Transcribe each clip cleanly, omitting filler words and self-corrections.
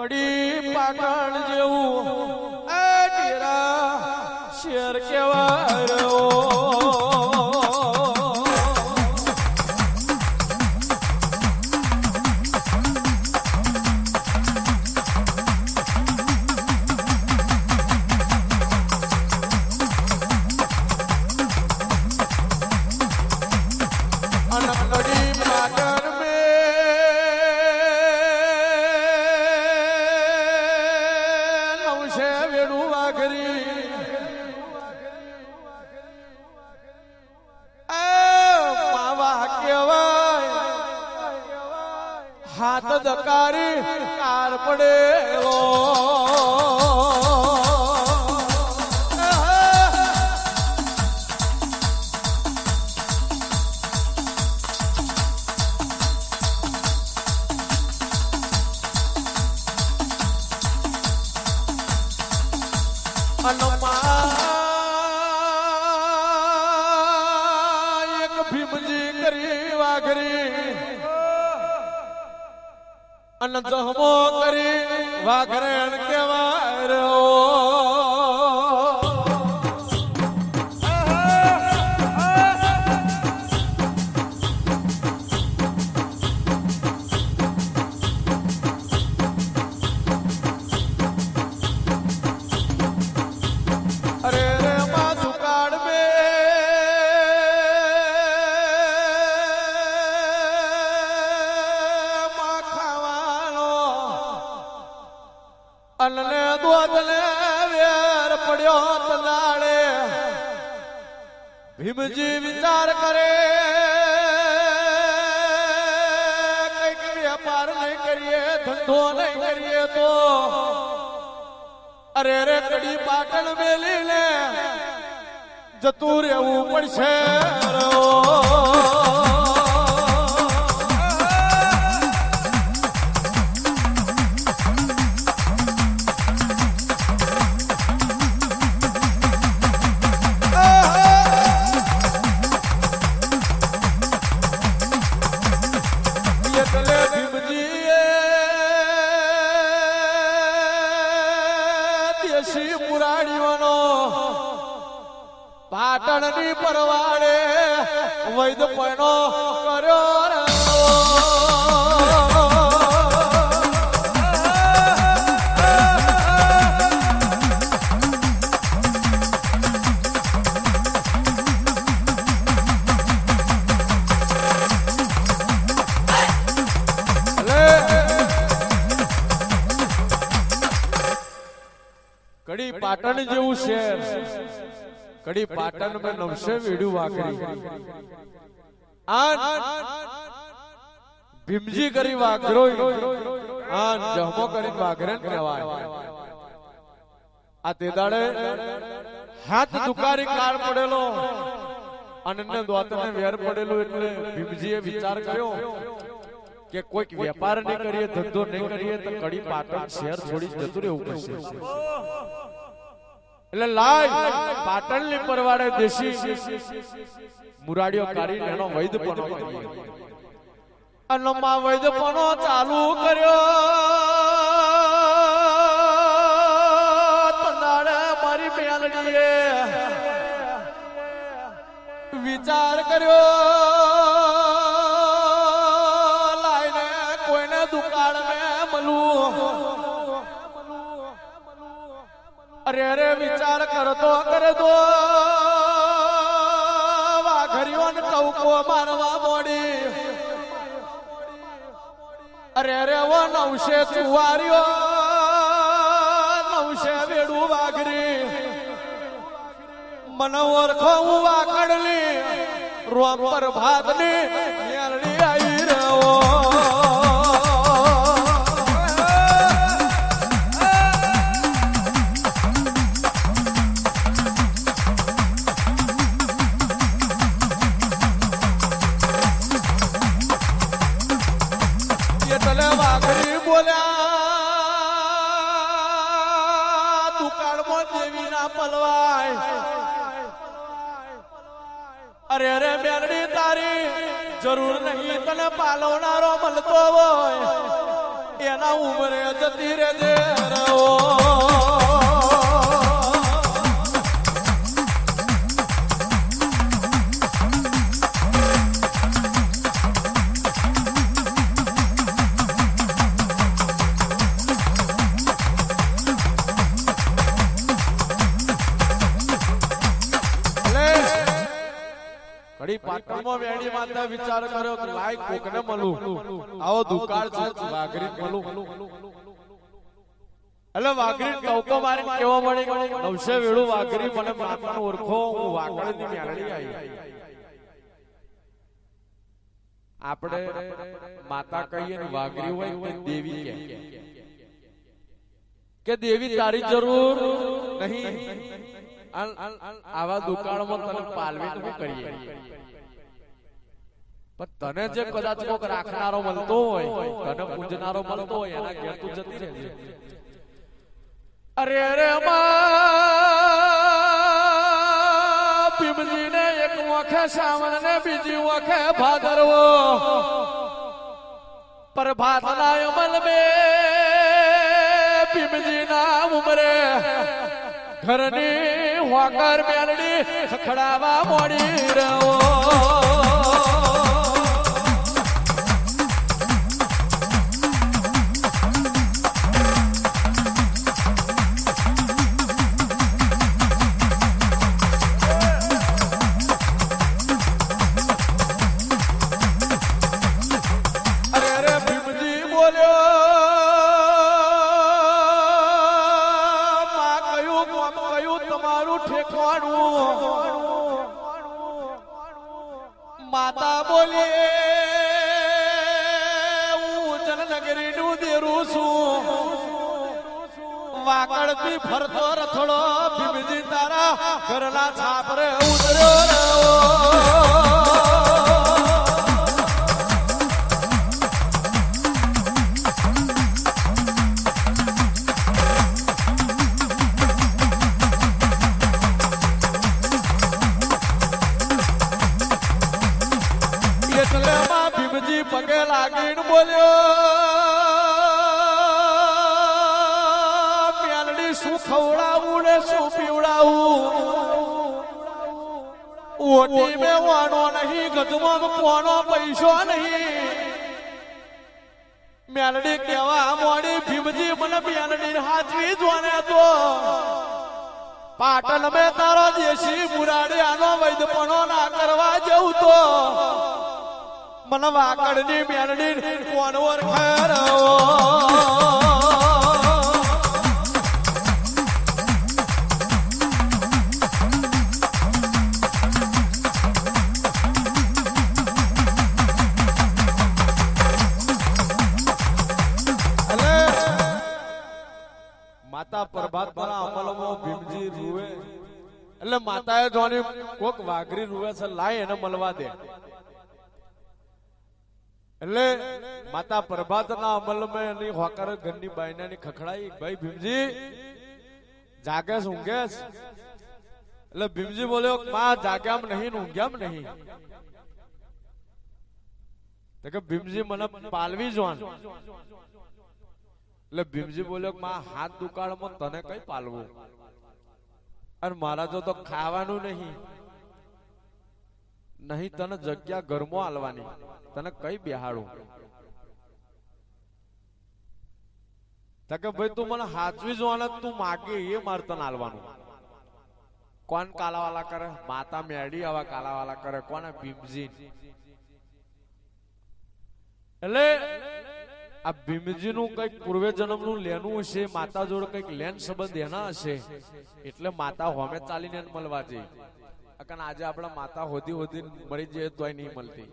કડી પાટણ જેવું એ ડીરા શેર કેવાય हाथ दकारी कार पड़े एक भीमजी करी वाघरी अन जहमो करी वाघरण केवाय रो अरे रे माधु काड़ में अनने दूधने वेर पड़ो तलाड़े भीमजी विचार करे कई व्यापार नहीं करिए धंधो नहीं करिए तो अरे रे कड़ी पाटण मेली ने जतू रहવું પડશે પાટણની પરવાડે વૈદ પણો કર્યો કડી પાટણ જેવું શહેર कड़ी पाटन में नवसे वीडू वाकरी आन भीमजी करी वाकरो आन जहमो करी वाकरन कहेवाय आ तेदाड़े हाथ दुकारी कार पड़ेलो अनने द्वातने वेर पड़ेलो એટલે ભીમજીએ વિચાર કર્યો કે કોઈક વેપાર નહીં કરીએ ધંધો નહીં કરીએ તો કડી પાટણ શહેર છોડી જતું રહેવું પડશે એટલે લાય પાટણની પરવાડે દેશી મુરાડીઓ કાઢીને એનો વૈદપણો કરીએ અનમાં વૈદપણો ચાલુ કર્યો તનાડે મારી મેલડીએ વિચાર કર્યો લાઈને કોઈને દુકાળ મે મળું अरे अरे विचार कर दो वाघरियों ने टौको मारवा मोड़ी अरे अरे वो नवशे चुवारियो नवशे वेडू वाघरी मनोवर खाऊ वाकड़ली रोम पर भातली न्यालड़ी आई रहो अरे अरे मेरडी तारी जरूर नहीं तने पालवनारो मलतो होय એના ઉમરે જતી રે દે પાટણમાં વેડી માતા વિચાર કર્યો કે લાઈક કોકને મળું આવો દુકાળ છે વાઘરી મળું એટલે વાઘરી કવકો મારી કેવા મળે નવસે વેળું વાઘરી મને માતાનો ઓળખો હું વાઘડીની મ્યાલડી આવી આપણે માતા કહીએ ને વાઘરી હોય કે દેવી કે દેવી તારી જરૂર નહીં આવા દુકાળમાં તને પાલવી તો કરીએ પણ તને જે કદાચ કોક રાખનારો મળતો હોય તને પૂજનારો મળતો હોય એના ઘેર તું જતી રહેજે અરે અરે ભીમજી ને એક વખે શ્રાવણ ને બીજી વખે ભાદરવો પર ભાદના અમલ મે ભીમજી ના ઉમરે ઘરની હોકર મેલડી ખખડાવા મોડી રહો માતા બોલી હું જનનગરી નું દેરું છું વાકડથી ફરતો રથડો ભીમજી તારા ઘરના છાપરે ઉતર્યો ભીમજી પગે લાગીને બોલ્યો મેલડી શું ખવડાવું ને શું પીવડાવું ઓટી મે વાનો નહીં ગજમાં કોનો પૈસો નહીં મેલડી કેવા મોડી ભીમજી મને મેલડી હાથવી જોને તો પાટણ મે તારો દેશી મુરાડી આનો વૈદપણો ના કરવા જવું તો मन वाकड़नी मेलडी कोन और खैरो माता प्रभात वाला अमलमो भीमजी रुवे એટલે માતાએ જોની કોક વાઘરી રૂવે છે લાય એને મળવા દે એટલે માતા પ્રભાતના અમલ મે ની હોકર ઘરની બાયનાની ખખડાઈ ભાઈ ભીમજી જાગેસ ઊંઘેસ એટલે ભીમજી બોલ્યો માં જાગ્યામ નહીં ઊંઘ્યામ નહીં તો કે ભીમજી મને પાલવી જોન એટલે ભીમજી બોલ્યો માં હાથ દુકાળમાં તને કઈ પાલવું અને મારા જો તો ખાવાનું નહીં નહીં તને જગ્યા ઘરમાં આલવાની તને કઈ બેહાડું તકે ભાઈ તું મને હાચવી જોવાને તું માગે એ માર તને આલવાનું કોણ કાલાવાલા કરે માતા મેડી આવા કાલાવાલા કરે કોને ભીમજી એટલે આ ભીમજી નું કઈક પૂર્વે જન્મ નું લેનું હશે માતા જોડે કઈક લેન સંબંધ એના હશે એટલે માતા હોમે ચાલીને મળવા જઈ અકન આજે આપણા માતા હોદી હોદી મળી જાય તોય નહીં મળતી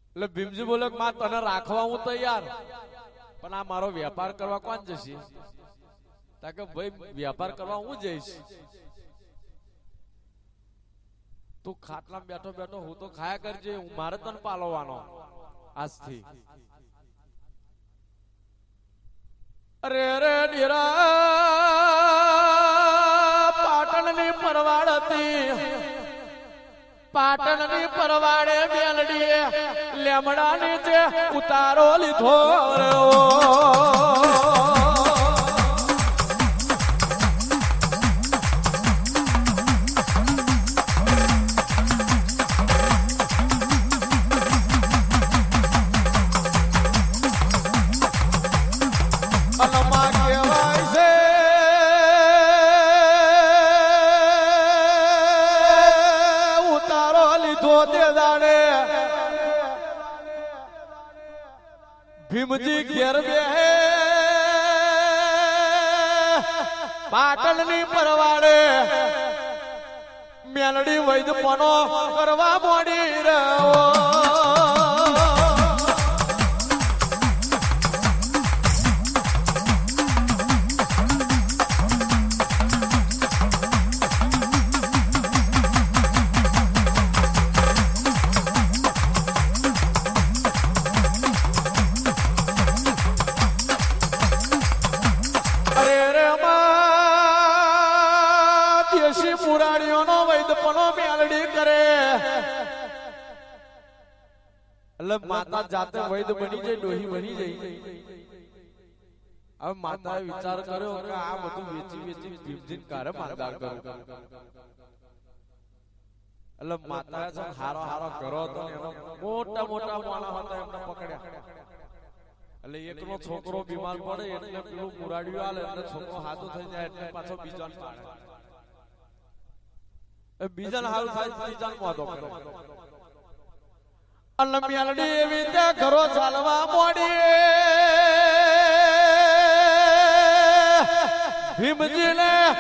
એટલે ભીમજી બોલે માં તને રાખવા હું તૈયાર પણ આ મારો વેપાર કરવા કોણ જશે તાકે ભાઈ વેપાર કરવા હું જઈશ તું ખાટલામાં બેઠો બેઠો હું તો ખાયા કરજે હું મારે તને પાલવાનો આજથી અરે અરે નીરા પાટણની પરવાડ હતી પાટણની પરવાડે મેલડીએ લેમડા નીચે ઉતારો લીધો ભીમજી ઘેર બે પાટણની પરવાડે મેલડી વૈદપનો કરવા મોડી રહ્યો પુરાણીઓનો વૈદપનો મેલડી કરે એટલે માતા જાતે વૈદ બની જાય ડોહી બની જાય હવે માતાએ વિચાર કર્યો કે આ બધું વેચી વેચી ભીમજીન કારે માંદાર કરું એટલે માતાએ છે હારો હારો કરો તો એનો મોટા મોટા માણા હતા એમને પકડ્યા એટલે એકનો છોકરો બીમાર પડે એટલે પેલું પુરાડીઓ આલે એટલે છોકરો હાથો થઈ જાય એટલે પાછો બીજાને પાડે બીજાને હાલ થાય બીજાને મોઢો કરે અને મેલડી એવી તે ઘરો ચાલવા મોડી ભીમજીને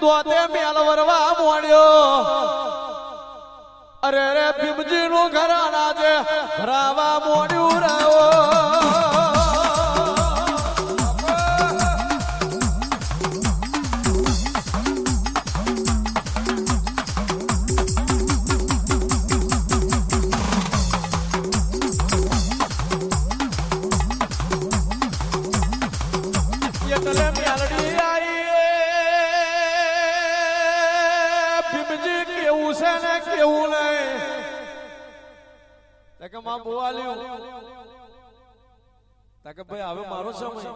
દોતે મેલ વરવા મોડ્યો અરે રે ભીમજી નું ઘર અનાજે ભરાવા મોડ્યું રહ્યો ભાઈ હવે મારો સમય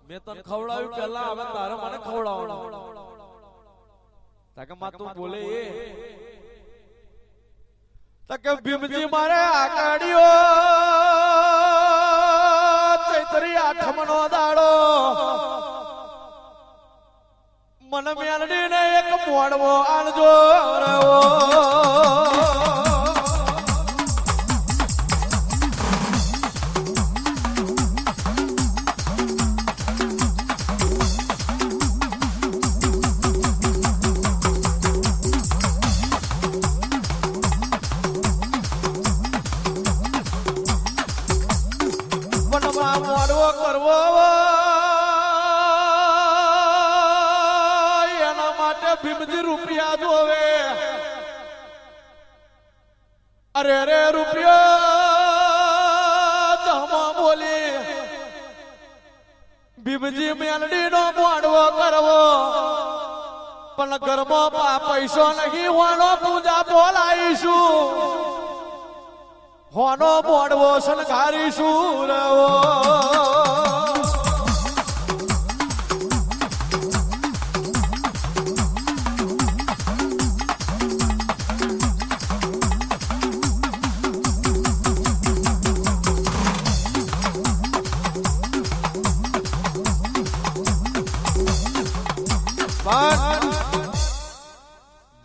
મેં તને ખવડાવ્યું પેલા હવે તારે મને ખવડાવવાનું માં તું બોલે એ ભીમજી મારે આકાડ્યો ચૈત્રી આઠમનો દાડો મને મેલડી ને એક મોડવો આલજો ભીમજી રૂપિયા જોવે અરે રે રૂપિયા જમા બોલી ભીમજી મેલડી નો મોડવો કરવો પણ ઘરમાં પૈસો નહીં હોનો પૂજા બોલાવીશું હોનો મોડવો શણગારીશું રવો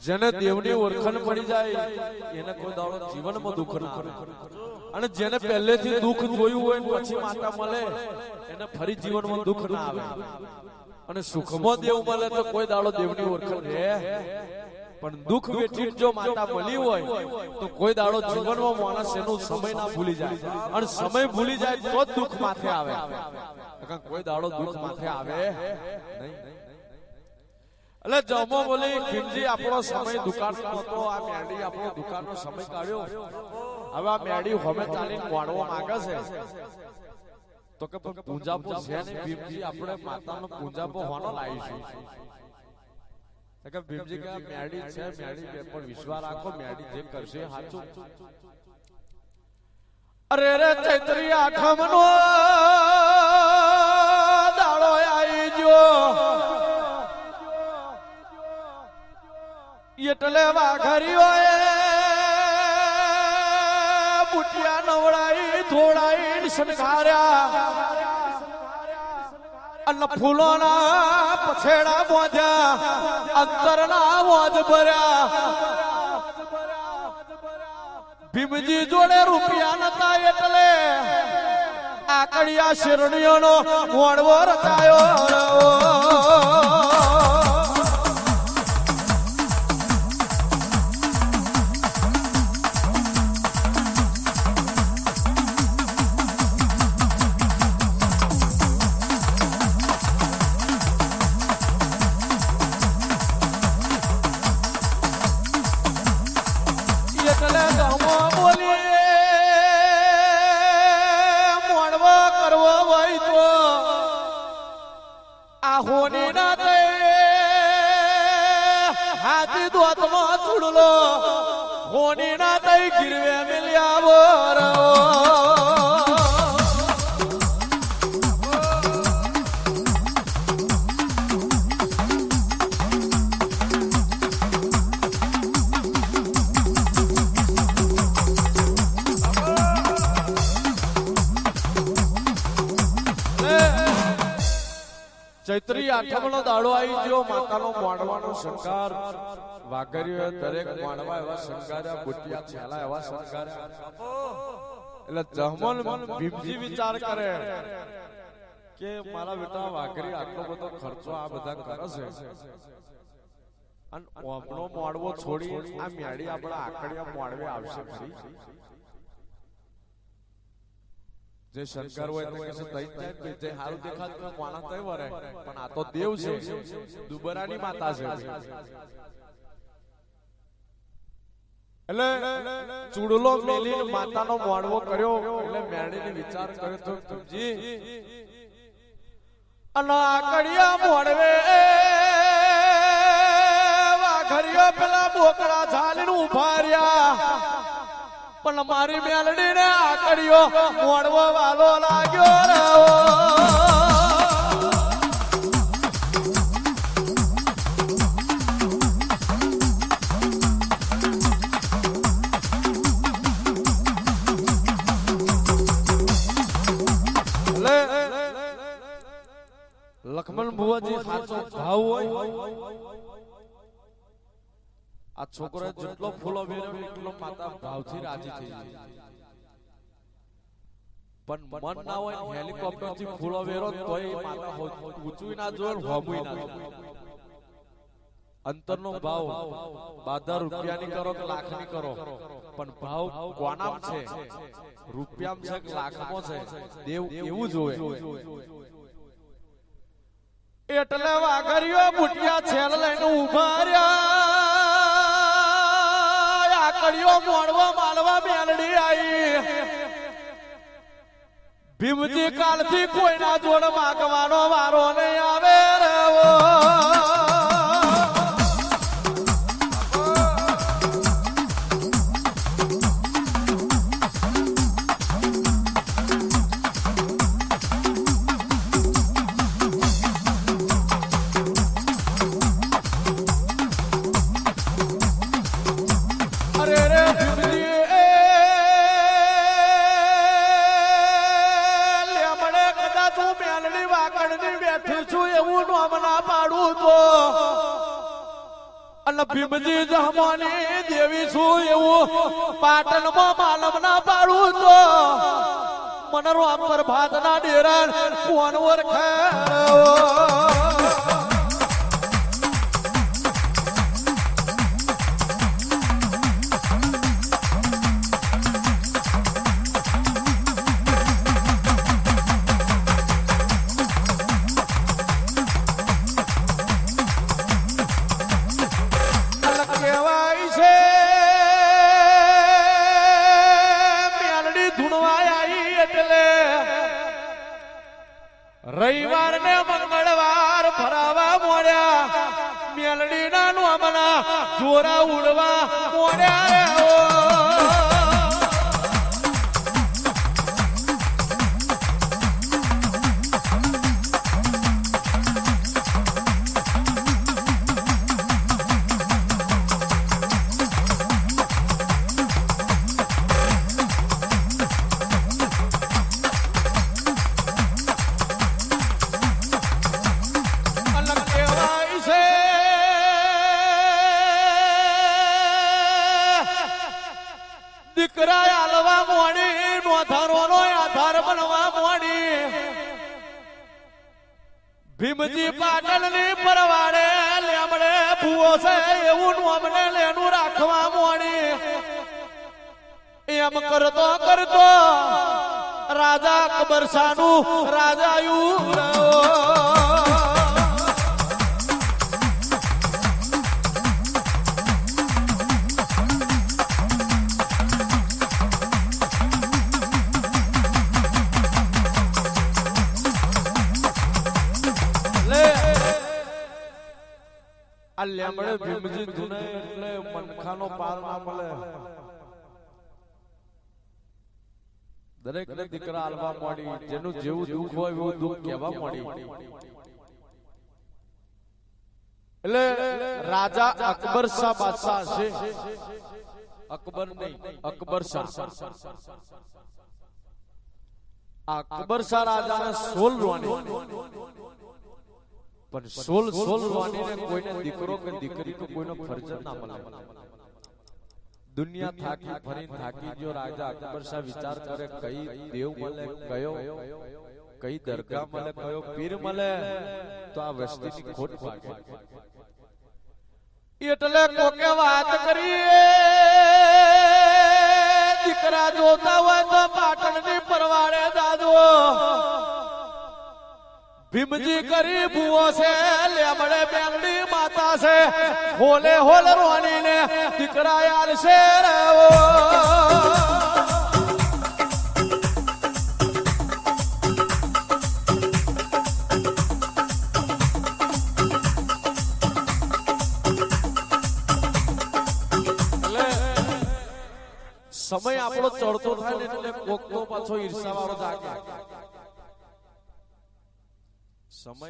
જેને દેવની ઓળખાણ પડી જાય એને કોઈ દાડો જીવનમાં દુઃખ ના આવે અને જેને પહેલેથી દુઃખ જોયું હોય પછી માતા મળે એને ફરી જીવનમાં દુઃખ ના આવે અને સુખમાં દેવ મળે તો કોઈ દાડો દેવની ઓળખાણ રહે પણ દુઃખ વેઠી જો માતા મળી હોય તો કોઈ દાડો જીવનમાં માણસ એનું સમય ના ભૂલી જાય અને સમય ભૂલી જાય તો જ દુઃખ માથે આવે કોઈ દાડો દુઃખ માથે આવે નહીં એટલે જમો બોલી ભીમજી આપણો સમય દુકાનનો હતો આ મેડી આપણો દુકાનનો સમય કાઢ્યો હવે આ મેડી હોમે ચાલીને વાળવા માંગે છે તો કે પૂંજાપો છે ને ભીમજી આપણે માતાનો પૂંજાપો હોનો લાવીશું કે ભીમજી કે મેડી છે મેડી પર વિશ્વાસ રાખો મેડી જે કરશે સાચું અરે રે ચૈત્રી આઠમ નો દાડો આવી ગયો એટલે વાઘરીઓ બુટિયા નવડાઈ થોડાઈ શણગાર્યા અને ફૂલોના પછેડા બોધ્યા અંતરના વોજ ભર્યા ભીમજી જોડે રૂપિયા નતા એટલે આકડિયા શેરણીઓનો મોડવો રચાયો હોની ના દે હાથી દોતનો ચૂડલો હોની ના દે ગીરવે મિલ્યા વરો ચૈત્રી આઠમનો દાડો આવી ગયો માતાનો માંડવાનો શણગાર વાઘરીઓ દરેક માંડવા એવા શણગાર્યા બુટિયા છેલા એવા શણગાર્યા એટલે જહમલ ભીમજી વિચાર કરે કે મારા બેટા વાઘરી આટલો બધો ખર્ચો આ બધા કરે છે અને ઓમનો માંડવો છોડી આ મેડી આપણા આકડિયા માંડવે આવશે ખરી જે શંકર હોય તો કશે તઈ જાય જે હારું દેખાતું માણસ તઈ વરે પણ આ તો દેવ છે દુબરાની માતા છે એટલે ચૂડલો મેલીને માતાનો મોડવો કર્યો એટલે મેરડીને વિચાર કર્યો તો તુજી અને આકડિયા મોડવે વાઘરિયો પેલા બોકડા ઝાલીને ઉભા રહ્યા પણ મારી મેલડી ને આકડિયો મોડવો વાલો લાગ્યો લક્ષ્મણ ભુવાજી સાચો ભાવ હોય આ છોકરો જેટલો ફૂલો વેરવે એટલો માતા ભાવથી રાજી થઈ જાય પણ મન ના હોય હેલિકોપ્ટર થી ફૂલો વેરો તોય માતા ઊંચું ના જોર હોબુય ના અંતરનો ભાવ 12 રૂપિયાની કરો કે લાખની કરો પણ ભાવ કોનામ છે રૂપિયામ છે કે લાખમાં છે દેવ એવું જોવે એટલે વાઘરિયો બુટિયા છેલ લઈને ઉભા રહ્યા આકડિયો મોડવા માલવા મેલડી આવી ભીમજી કાલથી કોઈના જોડ માગવાનો વારો નહીં આવે રેવો ભીમજી જહમાની દેવી છું એવું પાટણમાં માલમ ના પાડું તો મનરો પર ભાત ના ડેરા કોણ ઓળખે રવિવાર ને મંગળવાર ફરાવા મોડ્યા મેલડી ના નોમના જોરા ઉડવા મોડ્યા દીકરા આલવા મોડી નોધારોનો આધાર બનવા મોડી ભીમજી પાટણની પરવાડે લેમડે ભૂવો છે એવું નોમને લેનું રાખવા મોડી એમ કરતો કરતો રાજા અકબરશાહનું રાજાયું આ લેમડે ભીમજી ધુને એટલે મનખાનો પાર ના મળે દરેક ને દીકરા આલવા મળી જેનું જેવું દુઃખ હોય એવું દુઃખ કહેવા મળી એટલે રાજા અકબર શાહ બાદશાહ છે અકબર નહીં અકબર શાહ અકબર શાહ રાજાને 16 રોવાની પણ 16 રોવાનીને કોઈને દીકરો કે દીકરી કે કોઈનો ફરજ ના મળે દુનિયા થાકી ફરીને થાકી ગયો રાજા અકબર શાહ વિચાર કરે કઈ દેવ મળે કયો કઈ દરગાહ મળે કયો પીર મળે તો આ વસ્તીની ખોટ ભાગે એટલે કોકે વાત કરી દીકરા જોતા હોય તો પાટણની પરવાડે દાદો ભીમજી કરી ભૂવો છે લેમડે બેંગડી માતા છે હોલે હોલ રોની ને દીકરા યાર છે સમય આપણો ચડતો થાય ને એટલે કોક નો પાછો ઈર્ષા વાળો જાગે સમય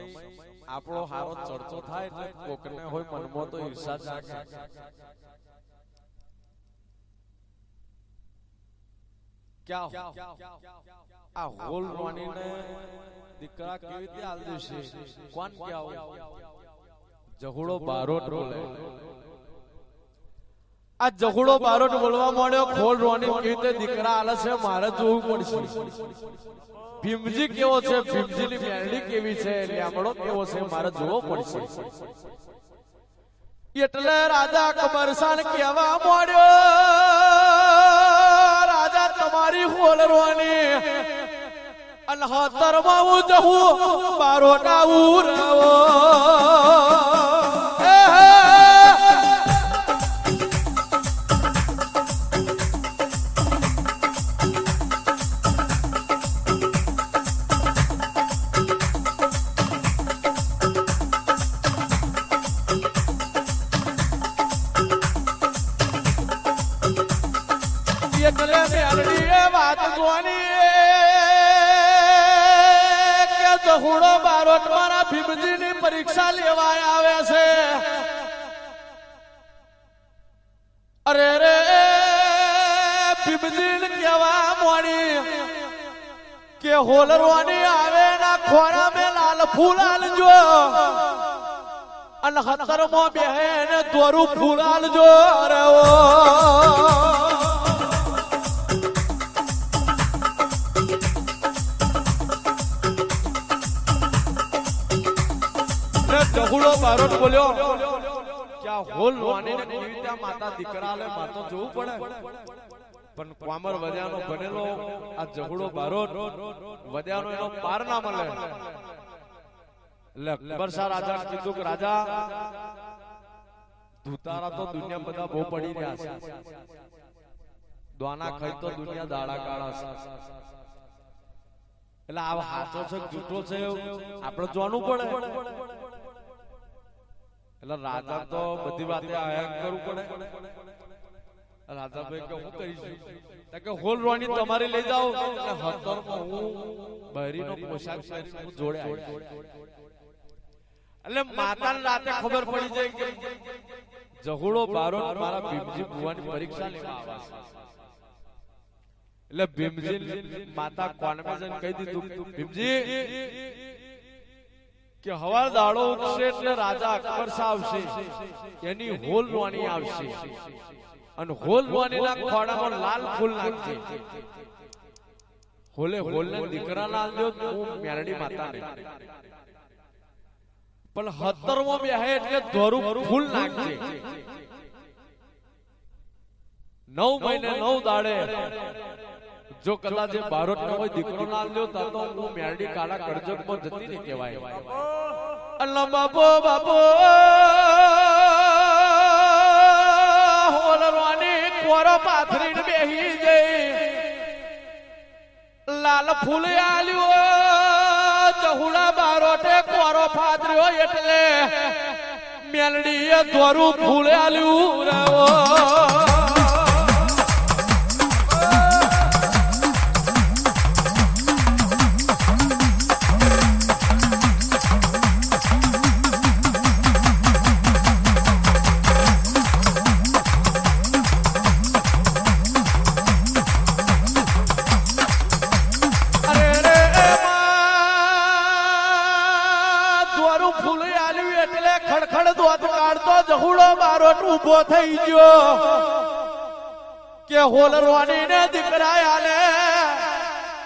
આપણો હારો ચડતો થાય એટલે કોકને હોય મનમાં તો ઈર્ષા જાગે ક્યાં આ હોલ રોણીને દીકરા કેવી રીતે આલ દેશે કોણ ક્યાં જહુડો બારોટ બોલે આ જહુડો બારોટ બોલવા માંડ્યો ખોલ રોણી કેવી રીતે દીકરા આલે છે મારે જોવું પડશે ભીમજી કેવો છે ભીમજીની મેરડી કેવી છે લેમડો કેવો છે મારે જોવો પડશે એટલે રાજા અકબર શાહ કહેવા માંડ્યો રાજા તમારી હોલ રોની અને 17 માં હું જહું બારોટ આવું રહો જહુડો બારોટ મારા ભીમજીની પરીક્ષા લેવા આવે છે અરે રે ભીમજીને કહેવા મોડી કે હોલરવાની આવે ના ખોરા મે લાલ ફૂલ આલજો અને 17 માં બેહેન દોરું ફૂલ આલજો અરે ઓ જહુડો બારોટ બોલ્યો કે આ હોલ વાણીને કેવી રીતે માતા દીકરા લે માતો જોવું પડે પણ કોમર વદ્યાનો બનેલો આ જહુડો બારોટ વદ્યાનો એનો પાર ના મળે એટલે અકબર શાહ રાજા કીધું કે રાજા ધુતારા તો દુનિયા બધા બહુ પડી રહ્યા છે દોના ખાઈ તો દુનિયા દાડા કાળા છે એટલે આ હાચો છે જૂઠો છે આપણે જોવાનું પડે એટલે રાજા તો બધી વાતે આયા કરવું પડે રાજા ભાઈ કે હું કરીશું કે હોલ રોણી તમારી લઈ જાઓ અને 17 માં હું બહેરીનો પોશાક પહેરી હું જોડે આવી એટલે માતાને રાતે ખબર પડી જાય કે જહુડો બારોટ મારા ભીમજી ભુવાની પરીક્ષા લેવા આવે છે એટલે ભીમજી માતા કોણમે જઈને કહી દીધું ભીમજી કે હવાર દાડો ઉઠશે એટલે રાજા અકબર શાહ આવશે એની હોલ રોણી આવશે અને હોલવાનીના ખોડામાં લાલ ફૂલ નાખજે. હોલે હોલને દીકરા ના આલજો હું મેરડી માતાને. પણ 17મો બેહે એટલે ધોરું ફૂલ નાખજે. 9 મહિને 9 દાડે જો કદાચ જે બારોટ નો હોય દીકરો ના આલજો તો હું મેરડી કાળા કરજકમાં જતી ને કહેવાય. અલ્લા બાપો બાપો હોલરવાની કોરો પાથરીને બેહી જઈ. લાલ ફૂલ આલ્યો ચહુડા બારોટે કોરો પાથર્યો એટલે મેલડીએ ધોરું ફૂલ આલ્યું રેવો. ઉભો થઈ ગયો કે હોલરવાની ને દીકરા આલે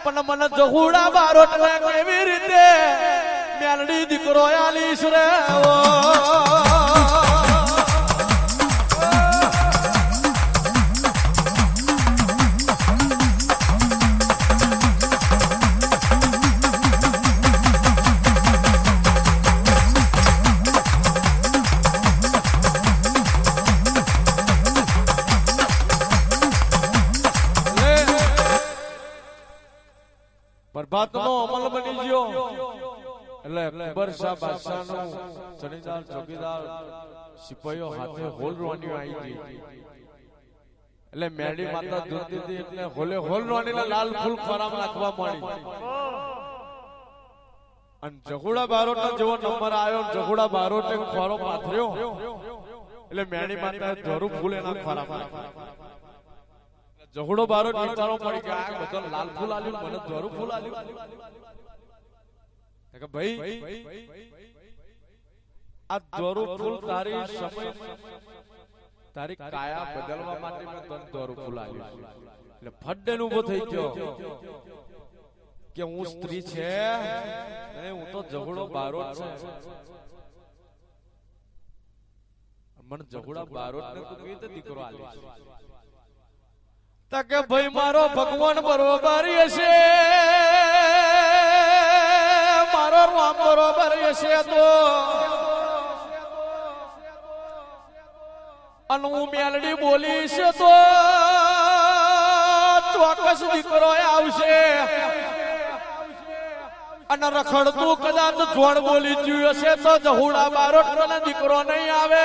પણ મને જહુડા બારોટ કેવી રીતે મેલડી દીકરો આલીશ રે. પ્રભાતનો અમલ બની ગયો એટલે અકબર શાહ બાદશાહનો જણીદાર ચોકીદાર સિપાહીઓ હાથે હોલરવાની આવી ગઈ. એટલે મેરડી માતા દૂધતી હતી એટલે હોલે હોલરવાનીના લાલ ફૂલ ખોરામાં નાખવા માંડી. અને જહુડા બારોટનો જેવો નંબર આવ્યો, જહુડા બારોટે ખોરો પાથર્યો એટલે મેરડી માતાએ ધોરું ફૂલ એના ખોરામાં નાખ્યું. જહુડો બારોટ વિચારો પડી કે આ બધો લાલ ફૂલ આલ્યું મને ધોરું ફૂલ આલ્યું. કે ભાઈ આ ધોરું ફૂલ તારી સમય તારી કાયા બદલવા માટે મેં તને ધોરું ફૂલ આલ્યું. એટલે ફડ્ડે ઉભો થઈ ગયો કે હું સ્ત્રી છે નહીં, હું તો જહુડો બારોટ છે. મને જહુડા બારોટ ને તું કઈ રીતે દીકરો આલ્યો? કે ભાઈ મારો ભગવાન બરોબર હશે, મારો રામ બરોબર હશે તો અને હું મેલડી બોલીશ તો ચોક્કસ દીકરો આવશે. અને રખડતું કદાચ જોડ બોલી જ્યું હશે તો જહુડા બારોટ ને દીકરો નહીં આવે.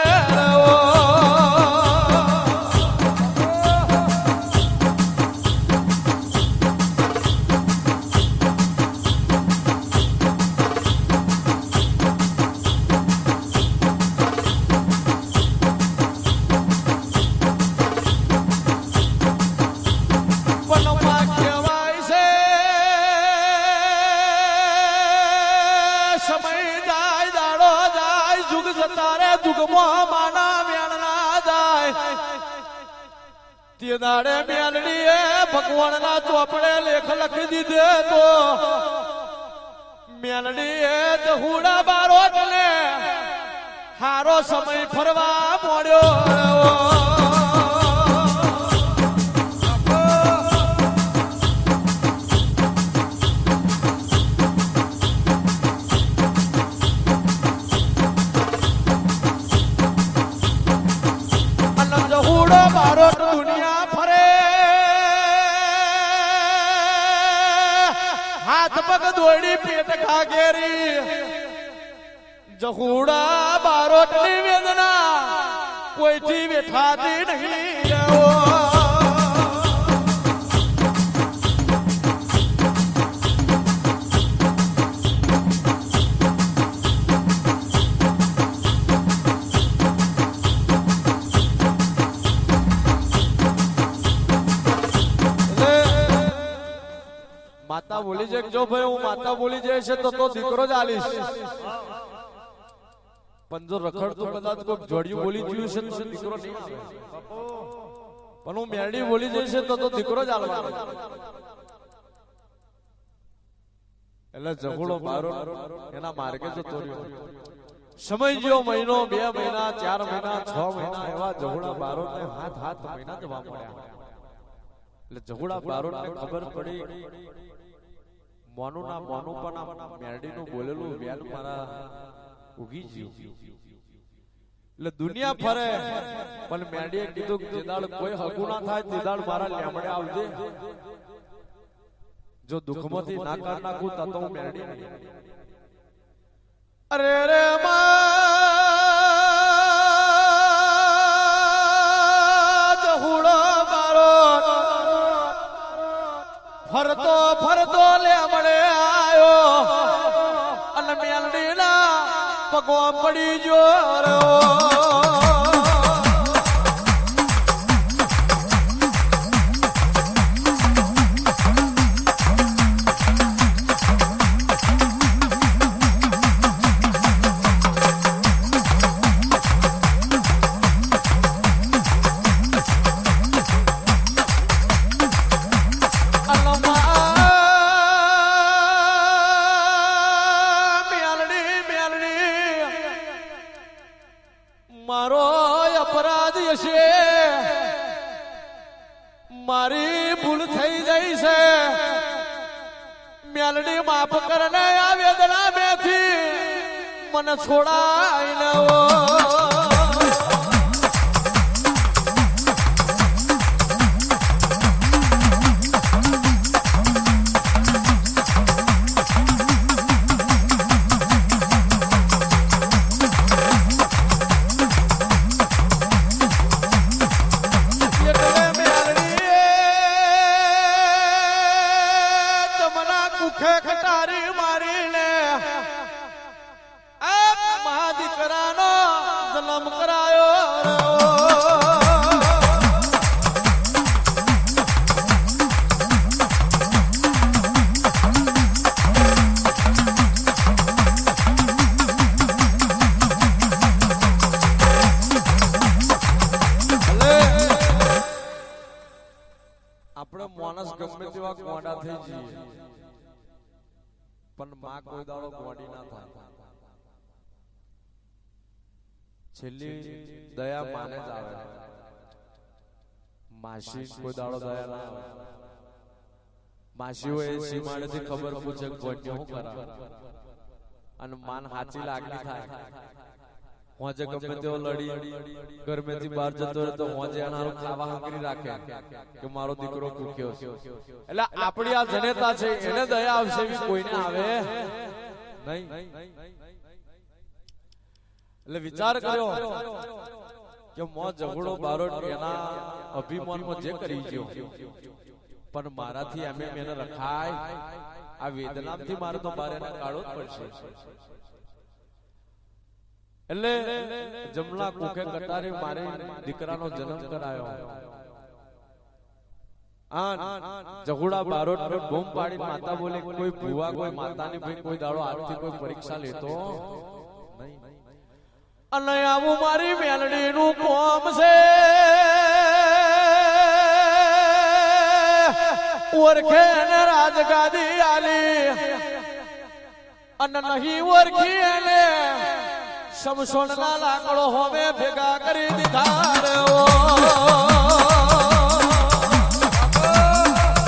દાડે મેલડીએ ભગવાનના ચોપડે લેખ લખી દીધે તો મેલડીએ જહુડા બારોટ ને હારો સમય ફરવા મોડ્યો. જહુડો બારોટ દુનિયા ફરે, હાથ પગ દોડી પેટ ખાગેરી. જહુડા બારોટ ની વેદના કોઈથી વેઠાતી નહીં. માતા બોલી છે જો ભાઈ હું માતા બોલી જાય છે તો દીકરો જ આલીશ. પણ જો રખડતું કદાચ કોઈ જોડિયું બોલી ગયું છે તો દીકરો નહીં આવે. પણ હું મેરડી બોલી જઈશ તો દીકરો જ આલવાનો. એટલે ઝઘડો બારો એના માર્ગે જતો રહ્યો. સમય ગયો મહિનો, 2 મહિના, 4 મહિના, 6 મહિના, એવા ઝઘડા બારો ને હાથ મહિના જવા પડ્યા. એટલે ઝઘડા બારો ને ખબર પડી મોનું પણ મેરડી નું બોલેલું વ્યાલ મારા ઉગી ગયું. એટલે દુનિયા ફરે પણ મેરડીએ કીધું કે જેદાળ કોઈ હગું ના થાય તેદાળ મારા લેમડે આવજે. જો દુઃખમાંથી ના કર નાખું તો હું મેરડી નહીં. અરે રે ફરતો ફરતો લેમડે આયો અને મેલડી ના પગો પડી ગયો. મારો અપરાધ હશે, મારી ભૂલ થઈ ગઈ છે. મેલડી માફ કરને આ વેદના મેથી મને છોડાઈ નવો. ખટારી મારીને મા દીકરાનો જન્મ કરાયો. આપણે માણસ ગમે તેવા ગોડા થઈ જઈએ પણ માં કોઈ દાડો ગોડી ના થાય. છેલ્લી દયા માને જ આવે. માસી કોઈ દાડો દયા ના આવે. માસીઓ એ સીમાડેથી ખબર પૂછે ગોડ્યો શું કરા અને માન હાચી લાગણી થાય. હોજે ગમે તેવો લડી ઘરમેથી બહાર જતો રહે તો હોજે એનારો ખાવા હાંકરી રાખે કે મારો દીકરો ભૂખ્યો છે. એટલે આપણી આ જનેતા છે એને દયા આવશે એવી કોઈને આવે નહીં. એટલે વિચાર કર્યો કે મો ઝઘડો બારોટ એના અભિમાનમાં જે કરી ગયો પણ મારાથી એમ એને રખાય. આ વેદનાથી મારે તો બાર એને કાઢવો જ પડશે. એટલે જમલા કુખે કટારી મારી દીકરાનો જન્મ કરાયો. ઝઘડા બારોટ ને બૂમ પાડી માતા બોલે કોઈ ભુવા કોઈ માતાની ભાઈ કોઈ દાડો આજથી કોઈ પરીક્ષા લેતો નહીં. અને આવું મારી મેલડી નું કોમ છે. ઓરખે ને રાજગાદી આલી અને નહીં ઓરખી એને સમસોણ ના લાકડો હોમે ભેગા કરી દીધા.